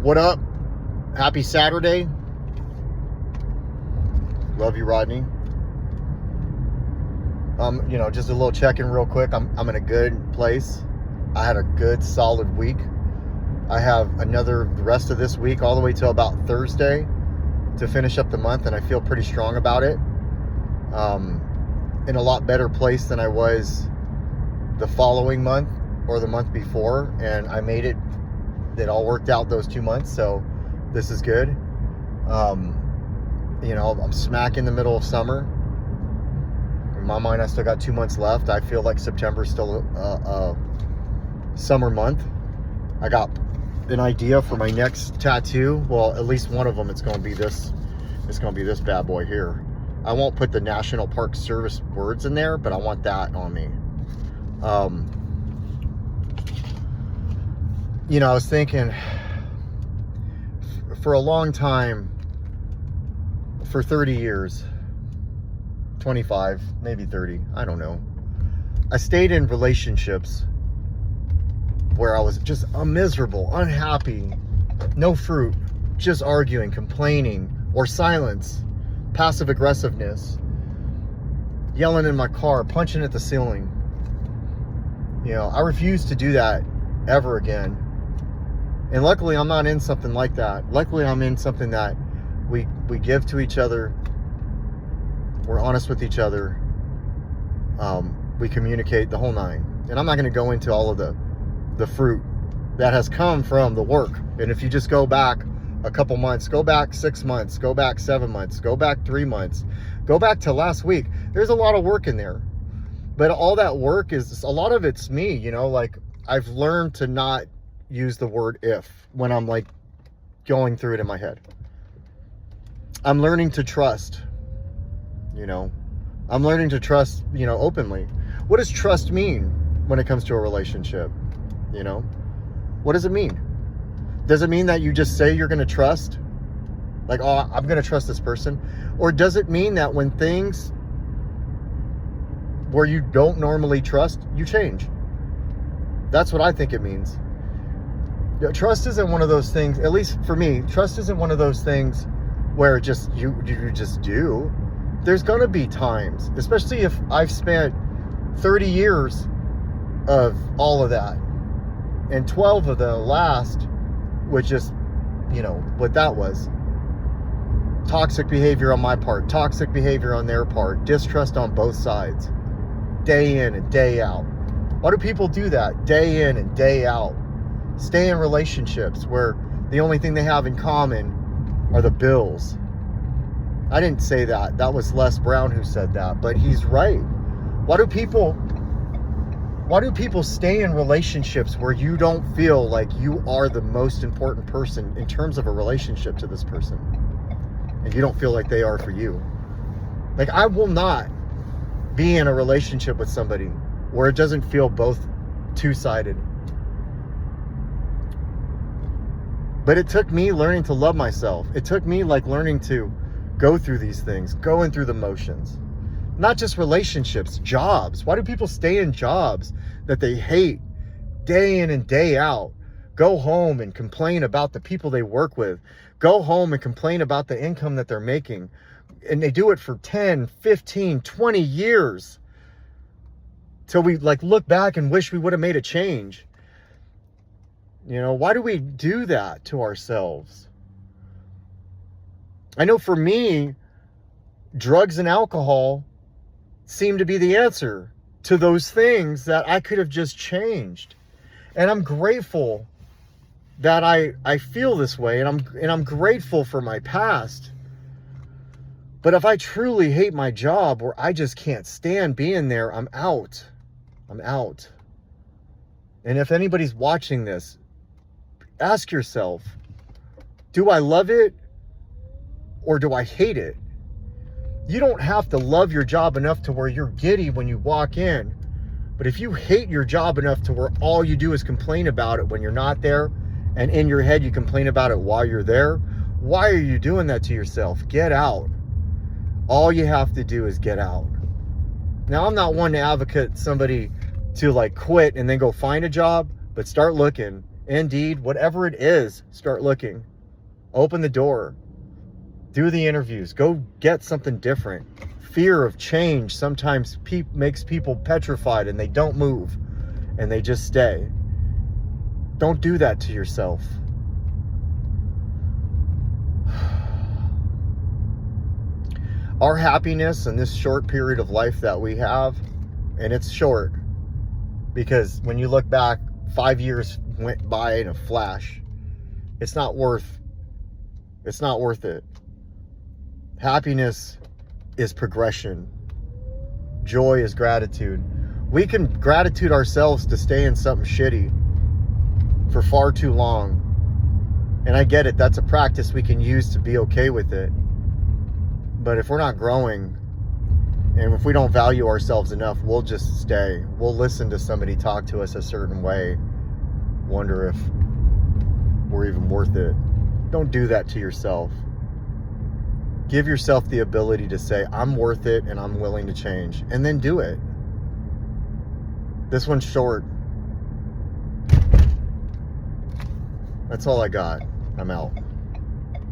What up? Happy Saturday. Love you, Rodney. Just a little check-in real quick. I'm in a good place. I had a good solid week. I have the rest of this week all the way till about Thursday to finish up the month, and I feel pretty strong about it. In a lot better place than I was the following month or the month before, and I made it. It all worked out those 2 months, so this is good. I'm smack in the middle of summer. In my mind, I still got 2 months left. I feel like September is still a summer month. I got an idea for my next tattoo. Well, at least one of them. It's going to be this. It's going to be this bad boy here. I won't put the National Park Service words in there, but I want that on me. I was thinking for a long time, for 30 years, 25, maybe 30, I don't know. I stayed in relationships where I was just miserable, unhappy, no fruit, just arguing, complaining, or silence, passive aggressiveness, yelling in my car, punching at the ceiling. I refuse to do that ever again. And luckily, I'm not in something like that. Luckily, I'm in something that we give to each other. We're honest with each other. We communicate the whole nine. And I'm not going to go into all of the fruit that has come from the work. And if you just go back a couple months, go back 6 months, go back 7 months, go back 3 months, go back to last week, there's a lot of work in there. But all that work is, a lot of it's me, like I've learned to not use the word if when I'm like going through it in my head. I'm learning to trust, I'm learning to trust, openly. What does trust mean when it comes to a relationship? What does it mean? Does it mean that you just say you're going to trust? Like, oh, I'm going to trust this person? Or does it mean that when things where you don't normally trust, you change? That's what I think it means. Trust isn't one of those things, at least for me, trust isn't one of those things where just you just do. There's going to be times, especially if I've spent 30 years of all of that, and 12 of the last was just, what that was. Toxic behavior on my part, toxic behavior on their part, distrust on both sides, day in and day out. Why do people do that day in and day out? Stay in relationships where the only thing they have in common are the bills. I didn't say that. That was Les Brown who said that, but he's right. Why do people stay in relationships where you don't feel like you are the most important person in terms of a relationship to this person, and you don't feel like they are for you? Like, I will not be in a relationship with somebody where it doesn't feel both two-sided. But it took me learning to love myself. It took me learning to go through these things, going through the motions. Not just relationships, jobs. Why do people stay in jobs that they hate day in and day out? Go home and complain about the people they work with. Go home and complain about the income that they're making. And they do it for 10, 15, 20 years. Till we look back and wish we would have made a change. Why do we do that to ourselves? I know for me, drugs and alcohol seem to be the answer to those things that I could have just changed. And I'm grateful that I feel this way, and I'm grateful for my past. But if I truly hate my job, or I just can't stand being there, I'm out. I'm out. And if anybody's watching this, ask yourself, do I love it or do I hate it? You don't have to love your job enough to where you're giddy when you walk in. But if you hate your job enough to where all you do is complain about it when you're not there, and in your head you complain about it while you're there, why are you doing that to yourself? Get out. All you have to do is get out. Now, I'm not one to advocate somebody to quit and then go find a job, but start looking Indeed, whatever it is, start looking. Open the door. Do the interviews. Go get something different. Fear of change sometimes makes people petrified and they don't move and they just stay. Don't do that to yourself. Our happiness in this short period of life that we have, and it's short because when you look back, 5 years went by in a flash. It's not worth it. Happiness is progression. Joy is gratitude. We can gratitude ourselves to stay in something shitty for far too long. And I get it, that's a practice we can use to be okay with it. But if we're not growing, and if we don't value ourselves enough, we'll just stay. We'll listen to somebody talk to us a certain way, wonder if we're even worth it. Don't do that to yourself. Give yourself the ability to say, I'm worth it and I'm willing to change. And then do it. This one's short. That's all I got. I'm out.